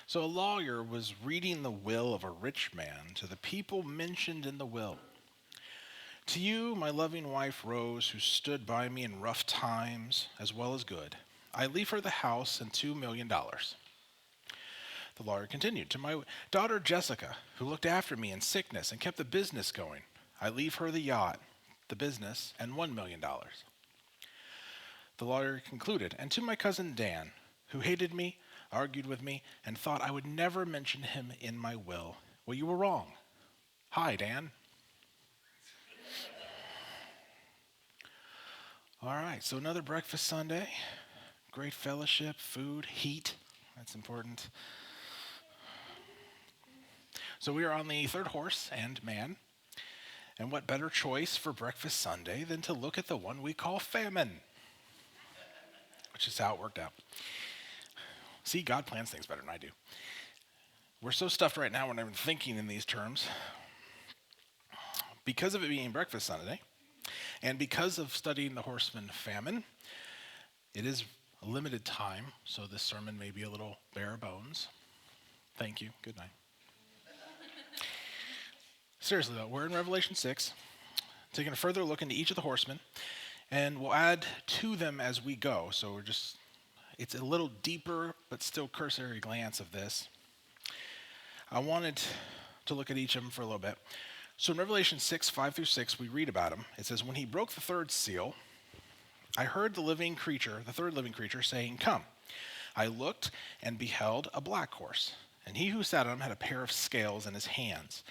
So a lawyer was reading the will of a rich man to the people mentioned in the will. To you, my loving wife Rose, who stood by me in rough times as well as good, I leave her the house and $2 million. The lawyer continued, to my daughter Jessica, who looked after me in sickness and kept the business going, I leave her the yacht, the business, and $1 million. The lawyer concluded, and to my cousin Dan, who hated me, argued with me, and thought I would never mention him in my will. Well, you were wrong. Hi, Dan. All right, so another breakfast Sunday. Great fellowship, food, heat. That's important. So we are on the third horse and man. And what better choice for breakfast Sunday than to look at the one we call famine, which is how it worked out. See, God plans things better than I do. We're so stuffed right now, we're not even thinking in these terms. Because of it being breakfast Sunday, and because of studying the horseman famine, it is a limited time, so this sermon may be a little bare bones. Thank you. Good night. Seriously though, we're in Revelation 6, taking a further look into each of the horsemen, and we'll add to them as we go. So it's a little deeper, but still cursory glance of this. I wanted to look at each of them for a little bit. So in Revelation 6, 5 through 6, we read about him. It says, when he broke the third seal, I heard the third living creature saying, come. I looked and beheld a black horse, and he who sat on him had a pair of scales in his hands.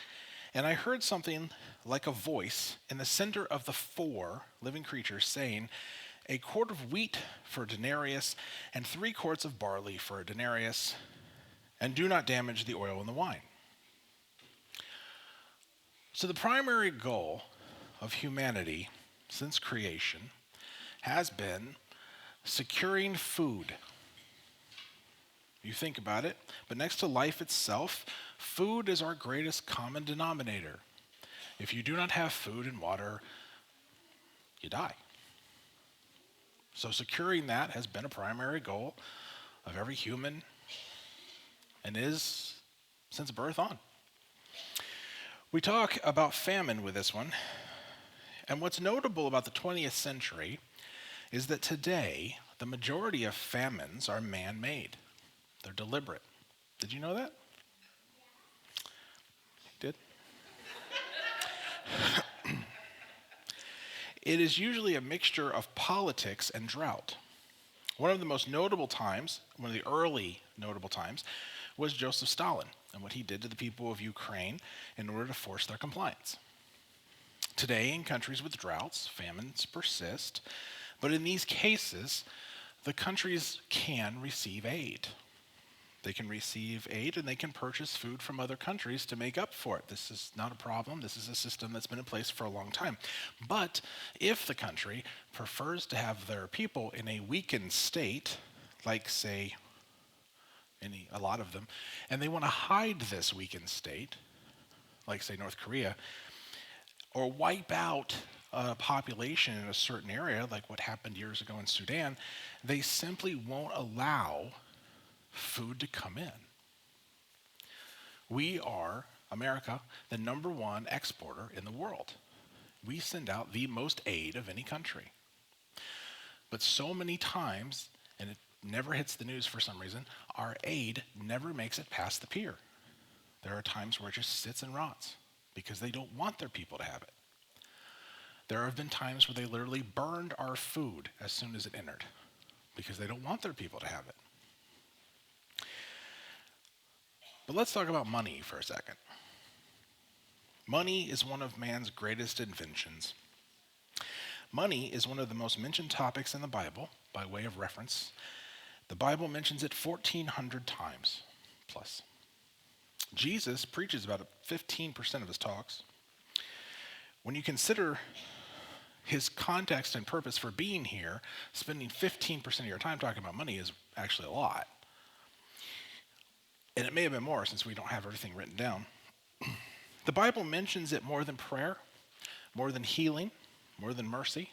And I heard something like a voice in the center of the four living creatures saying, a quart of wheat for a denarius, and 3 quarts of barley for a denarius, and do not damage the oil and the wine. So the primary goal of humanity since creation has been securing food. You think about it, but next to life itself, food is our greatest common denominator. If you do not have food and water, you die. So securing that has been a primary goal of every human and is since birth on. We talk about famine with this one, and what's notable about the 20th century is that today the majority of famines are man-made. They're deliberate. Did you know that? Did? It is usually a mixture of politics and drought. One of the early notable times, was Joseph Stalin and what he did to the people of Ukraine in order to force their compliance. Today, in countries with droughts, famines persist, but in these cases, the countries can receive aid. They can receive aid and they can purchase food from other countries to make up for it. This is not a problem. This is a system that's been in place for a long time. But if the country prefers to have their people in a weakened state, like say a lot of them, and they want to hide this weakened state, like say North Korea, or wipe out a population in a certain area, like what happened years ago in Sudan, they simply won't allow food to come in. We are, America, the #1 exporter in the world. We send out the most aid of any country. But so many times, and it never hits the news for some reason, our aid never makes it past the pier. There are times where it just sits and rots because they don't want their people to have it. There have been times where they literally burned our food as soon as it entered because they don't want their people to have it. But let's talk about money for a second. Money is one of man's greatest inventions. Money is one of the most mentioned topics in the Bible, by way of reference. The Bible mentions it 1,400 times plus. Jesus preaches about 15% of his talks. When you consider his context and purpose for being here, spending 15% of your time talking about money is actually a lot. And it may have been more since we don't have everything written down. The Bible mentions it more than prayer, more than healing, more than mercy.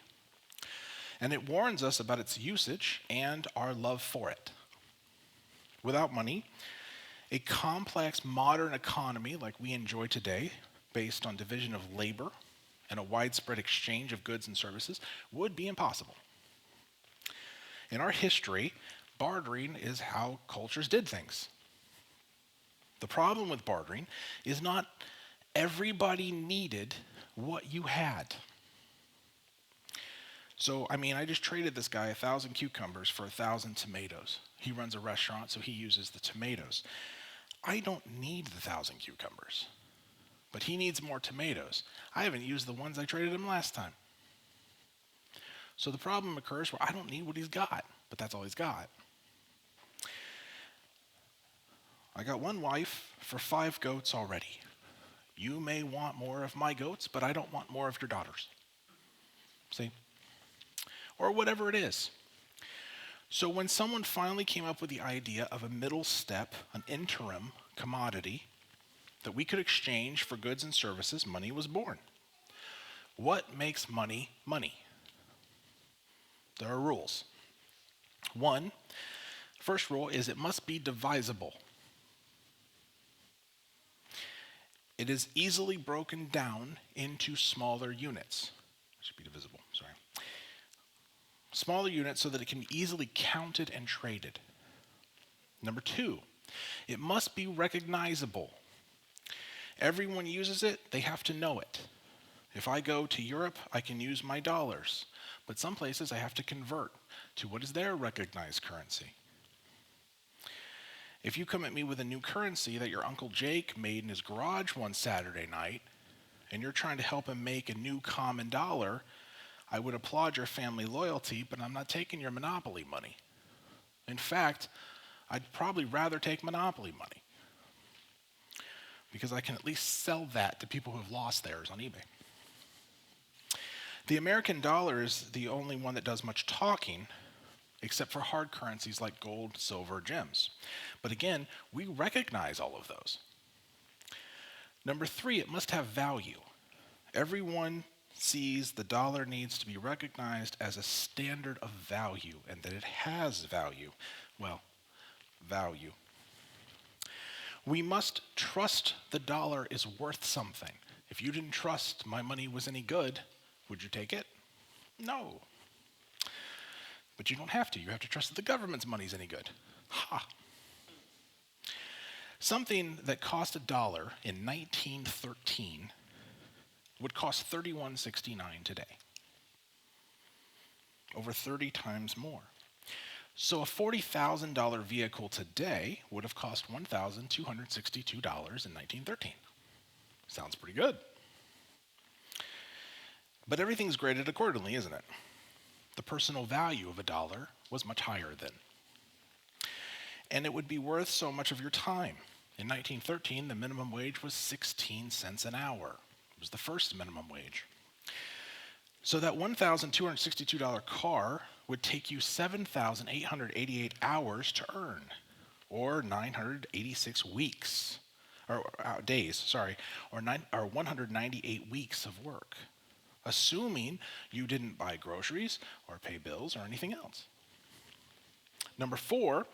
And it warns us about its usage and our love for it. Without money, A complex modern economy like we enjoy today, based on division of labor and a widespread exchange of goods and services, would be impossible. In our history, bartering is how cultures did things. The problem with bartering is not everybody needed what you had. So, I just traded this guy 1,000 cucumbers for 1,000 tomatoes. He runs a restaurant, so he uses the tomatoes. I don't need the 1,000 cucumbers, but he needs more tomatoes. I haven't used the ones I traded him last time. So the problem occurs where I don't need what he's got, but that's all he's got. I got one wife for 5 goats already. You may want more of my goats, but I don't want more of your daughters. See? Or whatever it is. So when someone finally came up with the idea of a middle step, an interim commodity that we could exchange for goods and services, money was born. What makes money money? There are rules. First rule is it must be divisible. It is easily broken down into smaller units. It should be divisible, sorry. Smaller units so that it can be easily counted and traded. Number 2, it must be recognizable. Everyone uses it, they have to know it. If I go to Europe, I can use my dollars, but some places I have to convert to what is their recognized currency. If you come at me with a new currency that your Uncle Jake made in his garage one Saturday night, and you're trying to help him make a new common dollar, I would applaud your family loyalty, but I'm not taking your monopoly money. In fact, I'd probably rather take monopoly money because I can at least sell that to people who have lost theirs on eBay. The American dollar is the only one that does much talking, except for hard currencies like gold, silver, gems. But again, we recognize all of those. Number 3, it must have value. Everyone sees the dollar needs to be recognized as a standard of value and that it has value. Well, value. We must trust the dollar is worth something. If you didn't trust my money was any good, would you take it? No. But you don't have to. You have to trust that the government's money is any good. Ha! Something that cost $1 in 1913 would cost $31.69 today. Over 30 times more. So a $40,000 vehicle today would have cost $1,262 in 1913. Sounds pretty good. But everything's graded accordingly, isn't it? The personal value of $1 was much higher then. And it would be worth so much of your time. In 1913, the minimum wage was 16 cents an hour. It was the first minimum wage. So that $1,262 car would take you 7,888 hours to earn, or 986 weeks, or days, sorry, or 198 weeks of work, assuming you didn't buy groceries or pay bills or anything else. Number 4,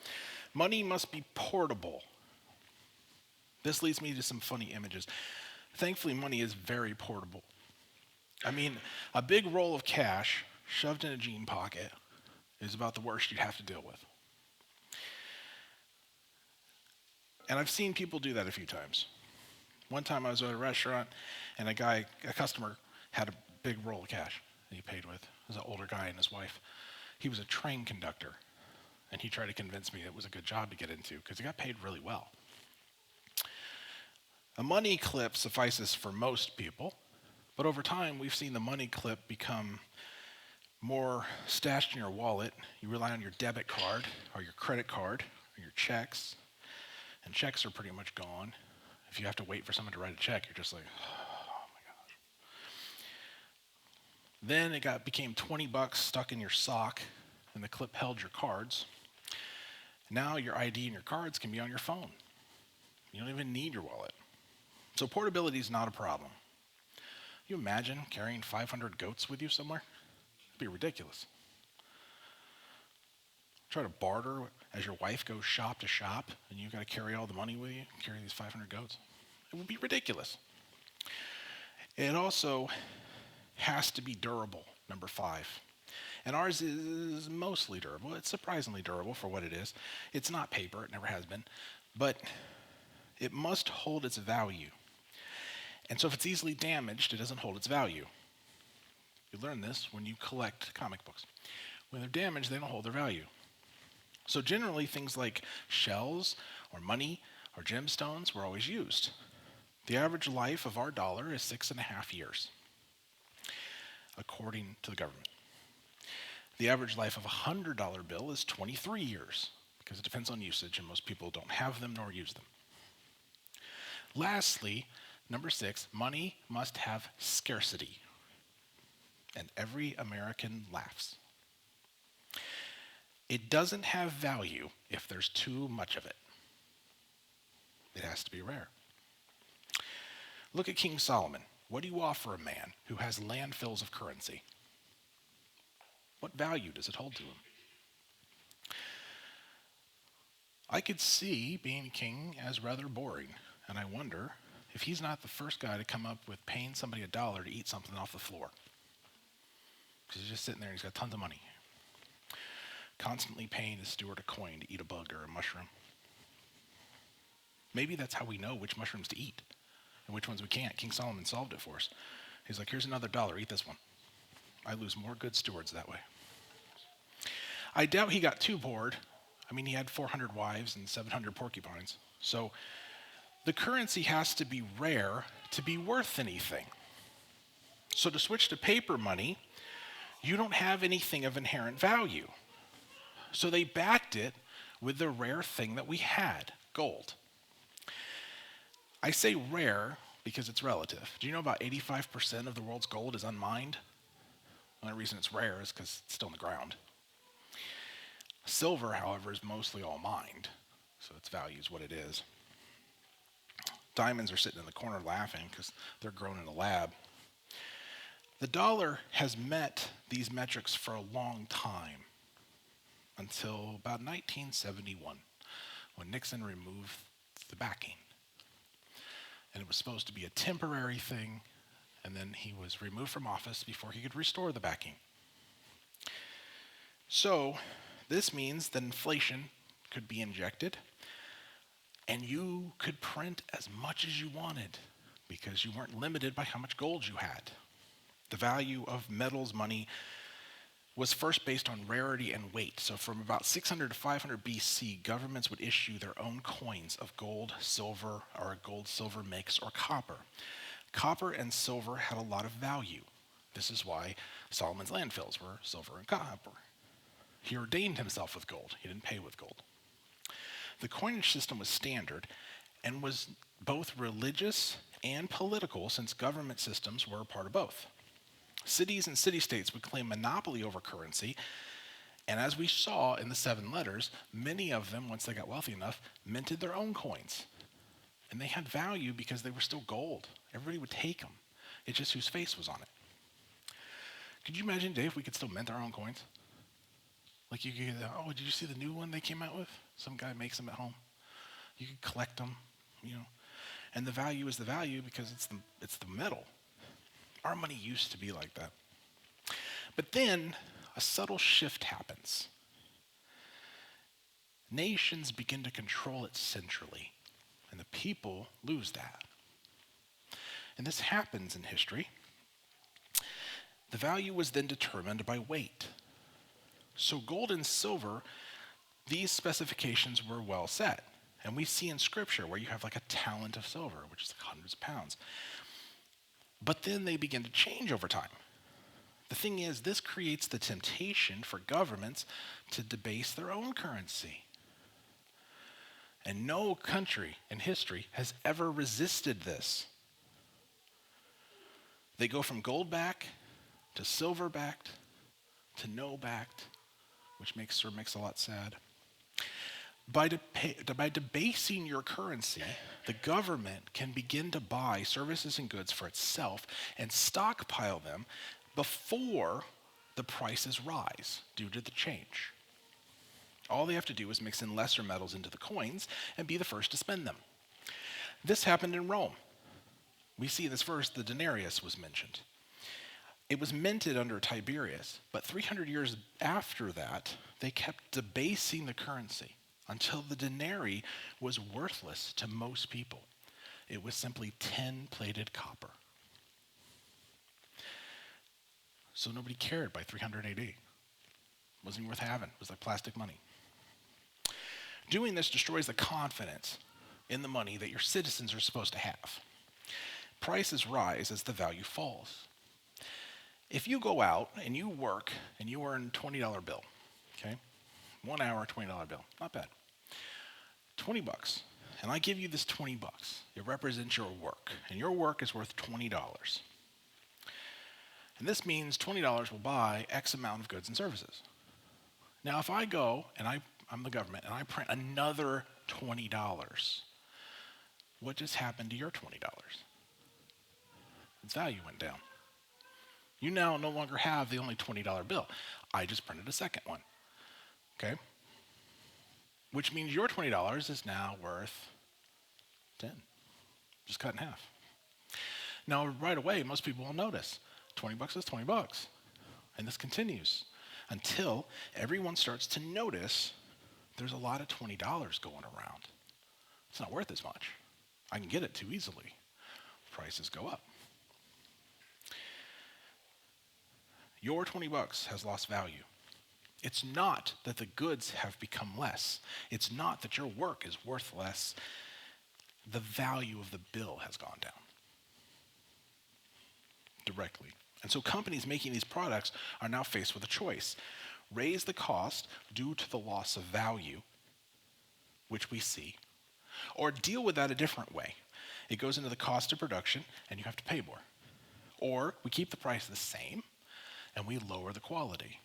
money must be portable. This leads me to some funny images. Thankfully, money is very portable. A big roll of cash shoved in a jean pocket is about the worst you'd have to deal with. And I've seen people do that a few times. One time I was at a restaurant and a customer had a big roll of cash that he paid with. It was an older guy and his wife. He was a train conductor, and he tried to convince me it was a good job to get into because he got paid really well. A money clip suffices for most people, but over time we've seen the money clip become more stashed in your wallet. You rely on your debit card or your credit card or your checks, and checks are pretty much gone. If you have to wait for someone to write a check, you're just like, oh my gosh. Then it became $20 stuck in your sock, and the clip held your cards. Now your ID and your cards can be on your phone. You don't even need your wallet. So portability is not a problem. Can you imagine carrying 500 goats with you somewhere? It'd be ridiculous. Try to barter as your wife goes shop to shop and you've got to carry all the money with you, carry these 500 goats. It would be ridiculous. It also has to be durable, number 5. And ours is mostly durable. It's surprisingly durable for what it is. It's not paper, it never has been, but it must hold its value. And so if it's easily damaged, it doesn't hold its value. You learn this when you collect comic books. When they're damaged, they don't hold their value. So generally, things like shells or money or gemstones were always used. The average life of our dollar is 6.5 years, according to the government. The average life of a $100 bill is 23 years, because it depends on usage, and most people don't have them nor use them. Lastly, number 6, money must have scarcity. And every American laughs. It doesn't have value if there's too much of it. It has to be rare. Look at King Solomon. What do you offer a man who has landfills of currency? What value does it hold to him? I could see being king as rather boring, and I wonder if he's not the first guy to come up with paying somebody $1 to eat something off the floor. Because he's just sitting there and he's got tons of money. Constantly paying his steward a coin to eat a bug or a mushroom. Maybe that's how we know which mushrooms to eat and which ones we can't. King Solomon solved it for us. He's like, here's another $1, eat this one. I lose more good stewards that way. I doubt he got too bored. I mean, he had 400 wives and 700 porcupines. So the currency has to be rare to be worth anything. So to switch to paper money, you don't have anything of inherent value. So they backed it with the rare thing that we had, gold. I say rare because it's relative. Do you know about 85% of the world's gold is unmined? The only reason it's rare is because it's still in the ground. Silver, however, is mostly all mined, so its value is what it is. Diamonds are sitting in the corner laughing because they're grown in a lab. The dollar has met these metrics for a long time, until about 1971, when Nixon removed the backing. And it was supposed to be a temporary thing, and then he was removed from office before he could restore the backing. So this means that inflation could be injected, and you could print as much as you wanted because you weren't limited by how much gold you had. The value of metals money was first based on rarity and weight. So from about 600 to 500 BC, governments would issue their own coins of gold, silver, or a gold-silver mix, or copper. Copper and silver had a lot of value. This is why Solomon's landfills were silver and copper. He ordained himself with gold. He didn't pay with gold. The coinage system was standard and was both religious and political, since government systems were a part of both. Cities and city-states would claim monopoly over currency, and as we saw in the 7 letters, many of them, once they got wealthy enough, minted their own coins. And they had value because they were still gold. Everybody would take them. It's just whose face was on it. Could you imagine, Dave, if we could still mint our own coins? Like you could, oh, did you see the new one they came out with? Some guy makes them at home. You could collect them, And the value is the value because it's the metal. Our money used to be like that. But then a subtle shift happens. Nations begin to control it centrally, and the people lose that. And this happens in history. The value was then determined by weight. So gold and silver, these specifications were well set. And we see in Scripture where you have like a talent of silver, which is like hundreds of pounds. But then they begin to change over time. The thing is, this creates the temptation for governments to debase their own currency. And no country in history has ever resisted this. They go from gold-backed to silver-backed to no-backed, which makes a lot sad. By debasing your currency, the government can begin to buy services and goods for itself and stockpile them before the prices rise due to the change. All they have to do is mix in lesser metals into the coins and be the first to spend them. This happened in Rome. We see in this verse the denarius was mentioned. It was minted under Tiberius, but 300 years after that, they kept debasing the currency until the denarii was worthless to most people. It was simply tin-plated copper. So nobody cared by 300 AD. It wasn't even worth having. It was like plastic money. Doing this destroys the confidence in the money that your citizens are supposed to have. Prices rise as the value falls. If you go out and you work and you earn $20 bill, okay? 1 hour, $20 bill, not bad. $20, and I give you this $20. It represents your work, and your work is worth $20. And this means $20 will buy X amount of goods and services. Now, if I go and I'm the government and I print another $20, what just happened to your $20? Its value went down. You now no longer have the only $20 bill. I just printed a second one, okay? Which means your $20 is now worth 10, just cut in half. Now, right away, most people will notice $20 is $20, and this continues until everyone starts to notice there's a lot of $20 going around. It's not worth as much. I can get it too easily. Prices go up. Your $20 has lost value. It's not that the goods have become less. It's not that your work is worth less. The value of the bill has gone down directly. And so companies making these products are now faced with a choice. Raise the cost due to the loss of value, which we see, or deal with that a different way. It goes into the cost of production and you have to pay more. Or we keep the price the same and we lower the quality,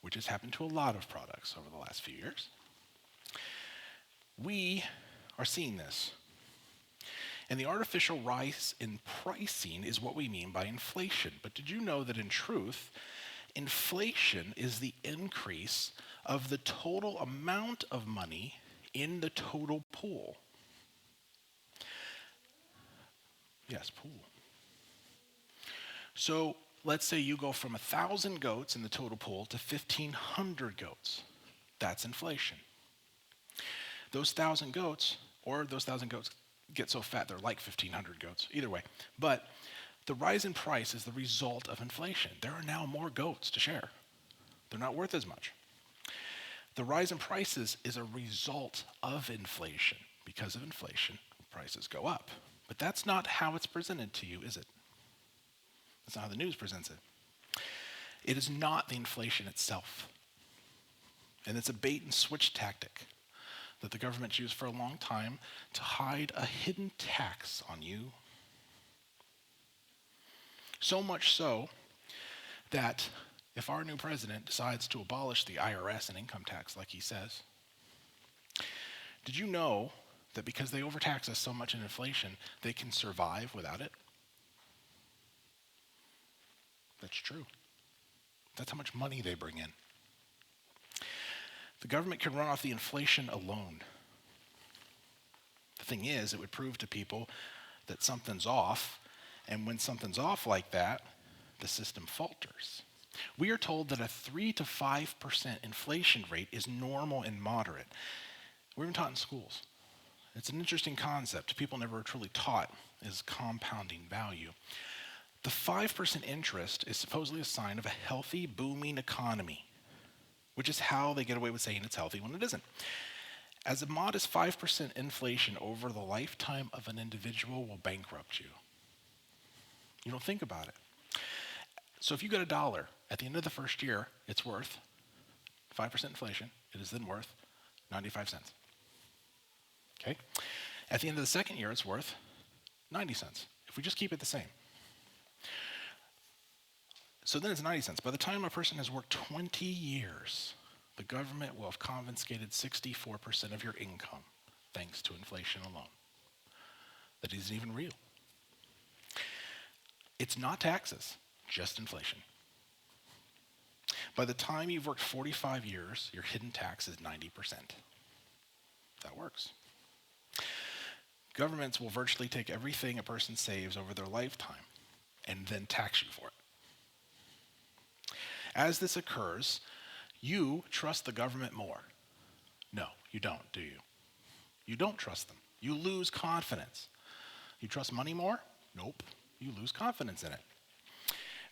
which has happened to a lot of products over the last few years. We are seeing this. And the artificial rise in pricing is what we mean by inflation. But did you know that in truth, inflation is the increase of the total amount of money in the total pool? Yes, pool. So let's say you go from 1,000 goats in the total pool to 1,500 goats. That's inflation. Those 1,000 goats, or those 1,000 goats get so fat they're like 1,500 goats, either way. But the rise in price is the result of inflation. There are now more goats to share. They're not worth as much. The rise in prices is a result of inflation. Because of inflation, prices go up. But that's not how it's presented to you, is it? That's not how the news presents it. It is not the inflation itself. And it's a bait and switch tactic that the government used for a long time to hide a hidden tax on you. So much so that if our new president decides to abolish the IRS and income tax like he says, did you know that because they overtax us so much in inflation, they can survive without it? That's true. That's how much money they bring in. The government can run off the inflation alone. The thing is, it would prove to people that something's off, and when something's off like that, the system falters. We are told that a 3 to 5% inflation rate is normal and moderate. We're even taught in schools. It's an interesting concept. People never truly taught is compounding value. The 5% interest is supposedly a sign of a healthy, booming economy, which is how they get away with saying it's healthy when it isn't. As a modest 5% inflation over the lifetime of an individual will bankrupt you. You don't think about it. So if you get $1, at the end of the first year, it's worth 5% inflation. It is then worth 95 cents. Okay? At the end of the second year, it's worth 90 cents, if we just keep it the same. So then it's 90 cents. By the time a person has worked 20 years, the government will have confiscated 64% of your income thanks to inflation alone. That isn't even real. It's not taxes, just inflation. By the time you've worked 45 years, your hidden tax is 90%. That works. Governments will virtually take everything a person saves over their lifetime and then tax you for it. As this occurs, you trust the government more. No, you don't, do you? You don't trust them. You lose confidence. You trust money more? Nope. You lose confidence in it.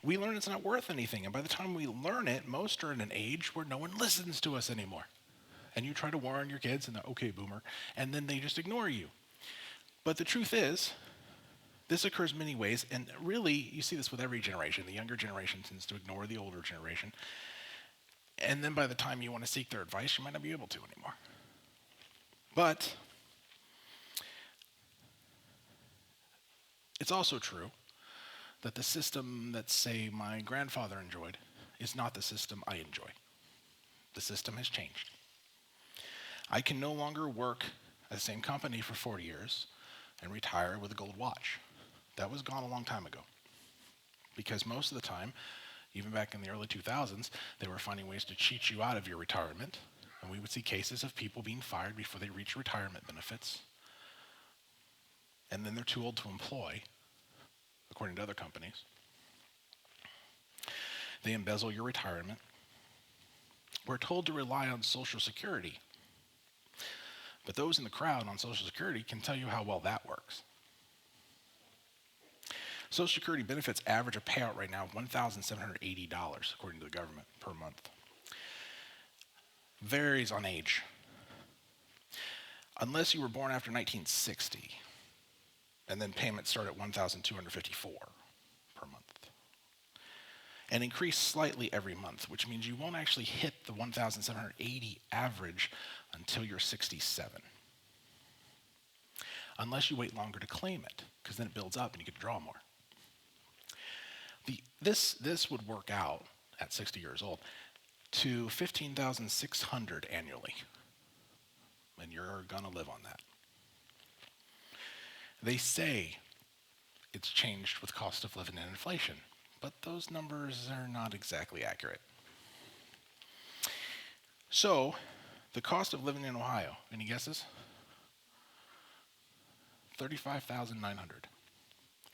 We learn it's not worth anything, and by the time we learn it, most are in an age where no one listens to us anymore. And you try to warn your kids, and they're, okay, boomer, and then they just ignore you. But the truth is, this occurs many ways, and really, you see this with every generation. The younger generation tends to ignore the older generation. And then by the time you want to seek their advice, you might not be able to anymore. But it's also true that the system that, say, my grandfather enjoyed is not the system I enjoy. The system has changed. I can no longer work at the same company for 40 years and retire with a gold watch. That was gone a long time ago. Because most of the time, even back in the early 2000s, they were finding ways to cheat you out of your retirement. And we would see cases of people being fired before they reach retirement benefits. And then they're too old to employ, according to other companies. They embezzle your retirement. We're told to rely on Social Security. But those in the crowd on Social Security can tell you how well that works. Social Security benefits average a payout right now of $1,780, according to the government, per month. Varies on age. Unless you were born after 1960, and then payments start at $1,254 per month. And increase slightly every month, which means you won't actually hit the $1,780 average until you're 67. Unless you wait longer to claim it, because then it builds up and you get to draw more. This would work out at 60 years old to $15,600 annually. And you're going to live on that. They say it's changed with cost of living and inflation, but those numbers are not exactly accurate. So, the cost of living in Ohio, any guesses? $35,900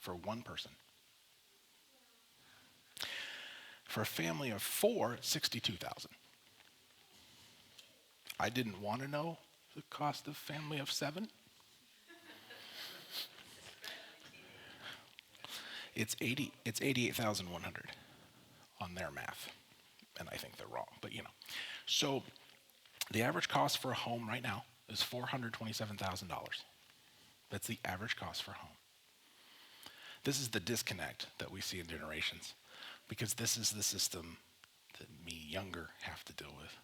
for one person. For a family of 4, it's $62,000. I didn't want to know the cost of family of 7. It's $88,100 on their math, and I think they're wrong, but you know. So the average cost for a home right now is $427,000. That's the average cost for a home. This is the disconnect that we see in generations, because this is the system that me younger have to deal with.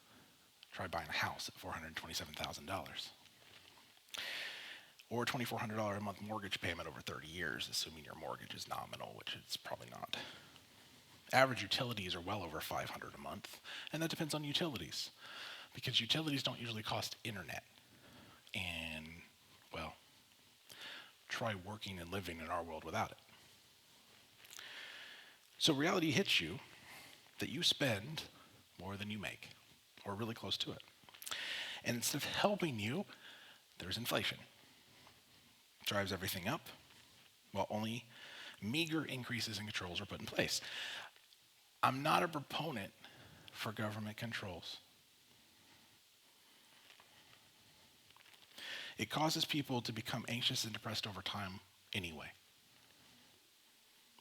Try buying a house at $427,000. Or a $2,400 a month mortgage payment over 30 years, assuming your mortgage is nominal, which it's probably not. Average utilities are well over $500 a month, and that depends on utilities, because utilities don't usually cost internet. And, well, try working and living in our world without it. So reality hits you that you spend more than you make, or really close to it. And instead of helping you, there's inflation. Drives everything up, while only meager increases and controls are put in place. I'm not a proponent for government controls. It causes people to become anxious and depressed over time anyway.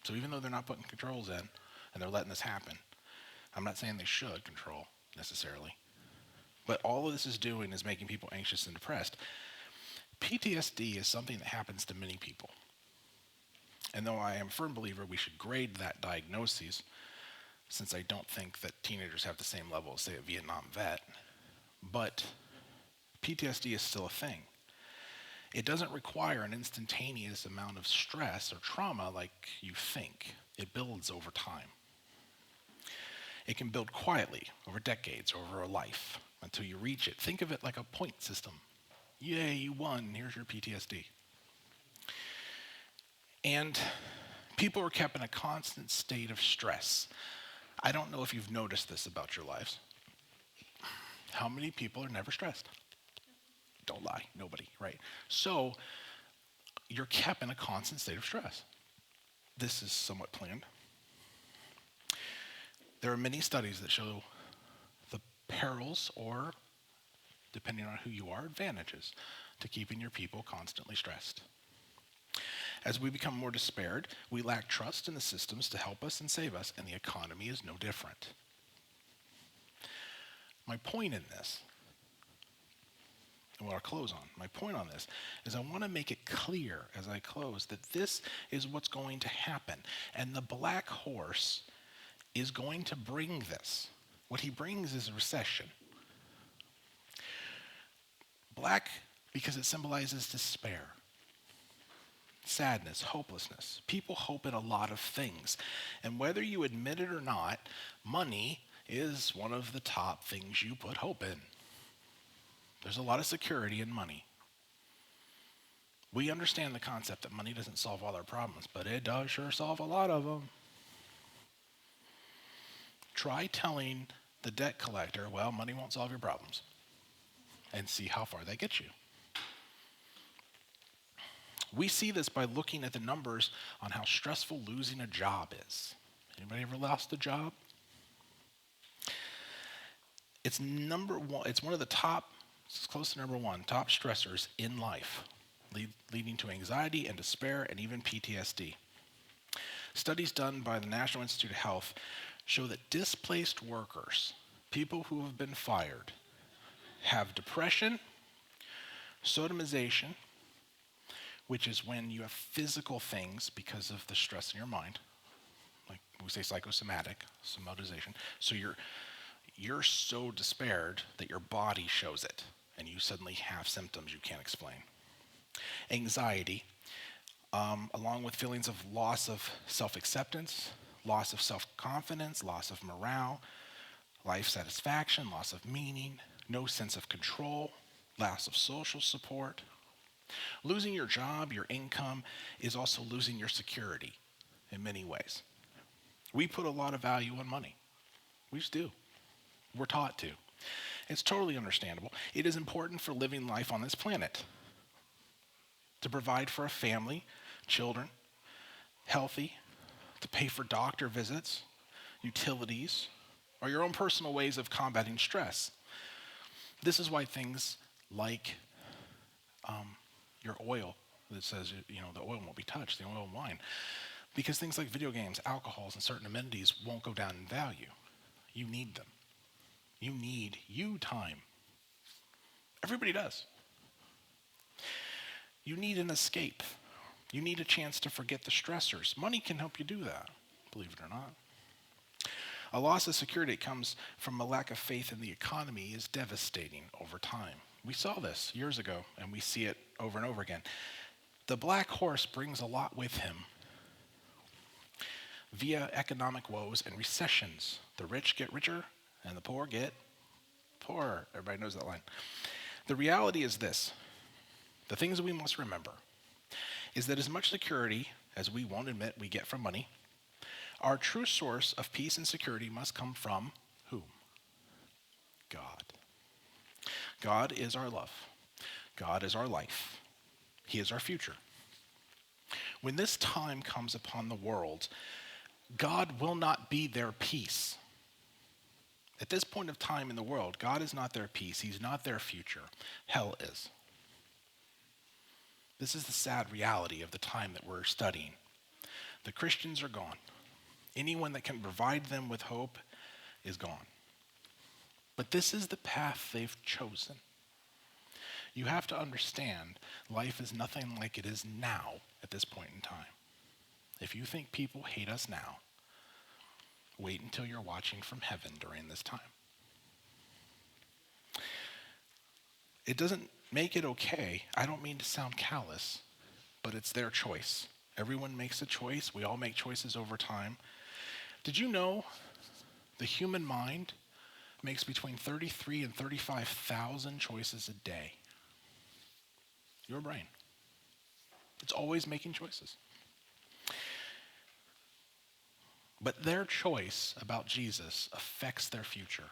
So even though they're not putting controls in and they're letting this happen, I'm not saying they should control necessarily, but all of this is doing is making people anxious and depressed. PTSD is something that happens to many people. And though I am a firm believer we should grade that diagnosis, since I don't think that teenagers have the same level as, say, a Vietnam vet, but PTSD is still a thing. It doesn't require an instantaneous amount of stress or trauma like you think. It builds over time. It can build quietly over decades, over a life, until you reach it. Think of it like a point system. Yay, you won, here's your PTSD. And people are kept in a constant state of stress. I don't know if you've noticed this about your lives. How many people are never stressed? Don't lie, nobody, right? So you're kept in a constant state of stress. This is somewhat planned. There are many studies that show the perils or, depending on who you are, advantages to keeping your people constantly stressed. As we become more despaired, we lack trust in the systems to help us and save us, and the economy is no different. My point in this, and what I'll close on, my point on this is I want to make it clear as I close that this is what's going to happen. And the black horse is going to bring this. What he brings is a recession. Black, because it symbolizes despair, sadness, hopelessness. People hope in a lot of things. And whether you admit it or not, money is one of the top things you put hope in. There's a lot of security in money. We understand the concept that money doesn't solve all our problems, but it does sure solve a lot of them. Try telling the debt collector, well, money won't solve your problems, and see how far that gets you. We see this by looking at the numbers on how stressful losing a job is. Anybody ever lost a job? It's number one. It's one of the top, it's close to number one, top stressors in life, leading to anxiety and despair and even PTSD. Studies done by the National Institute of Health show that displaced workers, people who have been fired, have depression, sodomization, which is when you have physical things because of the stress in your mind, like we say psychosomatic, somatization. So you're so despaired that your body shows it, and you suddenly have symptoms you can't explain. Anxiety, along with feelings of loss of self-acceptance, loss of self-confidence, loss of morale, life satisfaction, loss of meaning, no sense of control, loss of social support. Losing your job, your income, is also losing your security in many ways. We put a lot of value on money. We just do. We're taught to. It's totally understandable. It is important for living life on this planet. To provide for a family, children, healthy, to pay for doctor visits, utilities, or your own personal ways of combating stress. This is why things like your oil that says, the oil won't be touched, the oil and wine, because things like video games, alcohols, and certain amenities won't go down in value. You need them. You need you time. Everybody does. You need an escape. You need a chance to forget the stressors. Money can help you do that, believe it or not. A loss of security that comes from a lack of faith in the economy is devastating over time. We saw this years ago, and we see it over and over again. The black horse brings a lot with him via economic woes and recessions. The rich get richer, and the poor get poorer. Everybody knows that line. The reality is this. The things that we must remember is that as much security as we won't admit we get from money, our true source of peace and security must come from whom? God. God is our love. God is our life. He is our future. When this time comes upon the world, God will not be their peace. At this point of time in the world, God is not their peace. He's not their future. Hell is. This is the sad reality of the time that we're studying. The Christians are gone. Anyone that can provide them with hope is gone. But this is the path they've chosen. You have to understand life is nothing like it is now at this point in time. If you think people hate us now, wait until you're watching from heaven during this time. It doesn't make it okay. I don't mean to sound callous, but it's their choice. Everyone makes a choice. We all make choices over time. Did you know the human mind makes between 33 and 35,000 choices a day? Your brain. It's always making choices. But their choice about Jesus affects their future,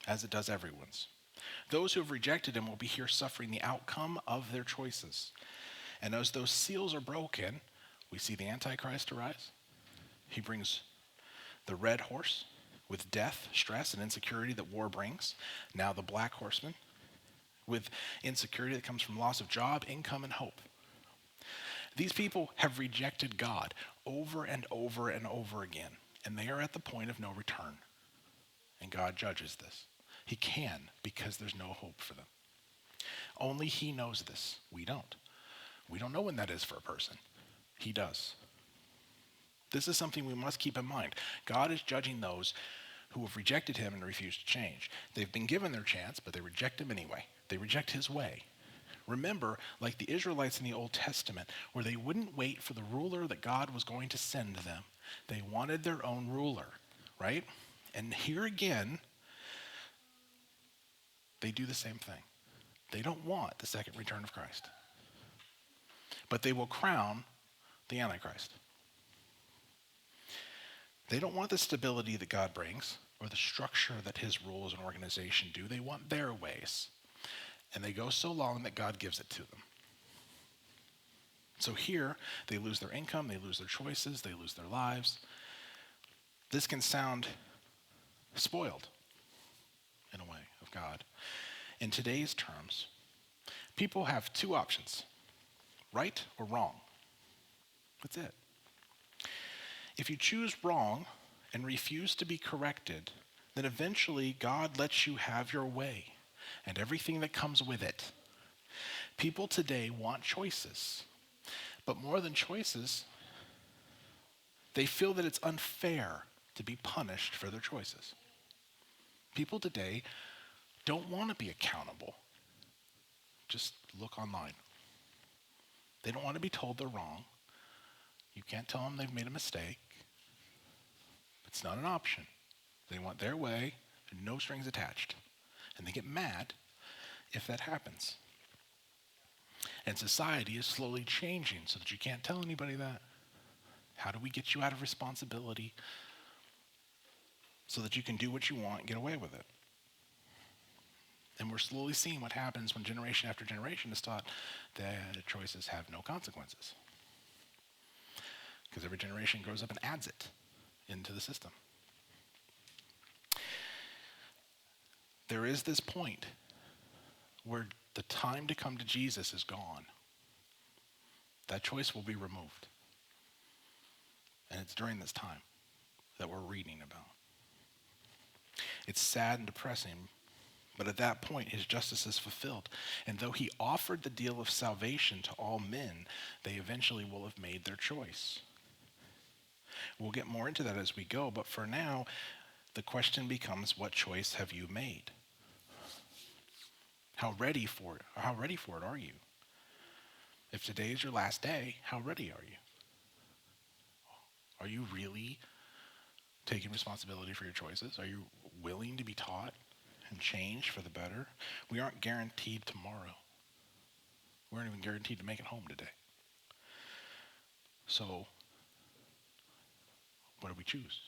as it does everyone's. Those who have rejected him will be here suffering the outcome of their choices. And as those seals are broken, we see the Antichrist arise. He brings the red horse with death, stress, and insecurity that war brings. Now the black horseman with insecurity that comes from loss of job, income, and hope. These people have rejected God over and over and over again, and they are at the point of no return. And God judges this. He can, because there's no hope for them. Only he knows this. We don't. We don't know when that is for a person. He does. This is something we must keep in mind. God is judging those who have rejected him and refused to change. They've been given their chance, but they reject him anyway. They reject his way. Remember, like the Israelites in the Old Testament, where they wouldn't wait for the ruler that God was going to send them. They wanted their own ruler, right? And here again, they do the same thing. They don't want the second return of Christ. But they will crown the Antichrist. They don't want the stability that God brings or the structure that his rules and organization do. They want their ways. And they go so long that God gives it to them. So here, they lose their income, they lose their choices, they lose their lives. This can sound spoiled in a way of God. In today's terms, people have two options, right or wrong. That's it. If you choose wrong and refuse to be corrected, then eventually God lets you have your way and everything that comes with it. People today want choices, but more than choices, they feel that it's unfair to be punished for their choices. People today don't want to be accountable. Just look online. They don't want to be told they're wrong. You can't tell them they've made a mistake. It's not an option. They want their way and no strings attached. And they get mad if that happens. And society is slowly changing so that you can't tell anybody that. How do we get you out of responsibility so that you can do what you want and get away with it? And we're slowly seeing what happens when generation after generation is taught that choices have no consequences. Because every generation grows up and adds it into the system. There is this point where the time to come to Jesus is gone. That choice will be removed. And it's during this time that we're reading about. It's sad and depressing, but at that point his justice is fulfilled. And though he offered the deal of salvation to all men, they eventually will have made their choice. We'll get more into that as we go, but for now, the question becomes, what choice have you made? How ready for it are you? If today is your last day, how ready are you? Are you really taking responsibility for your choices? Are you willing to be taught and changed for the better? We aren't guaranteed tomorrow. We aren't even guaranteed to make it home today. So, what do we choose?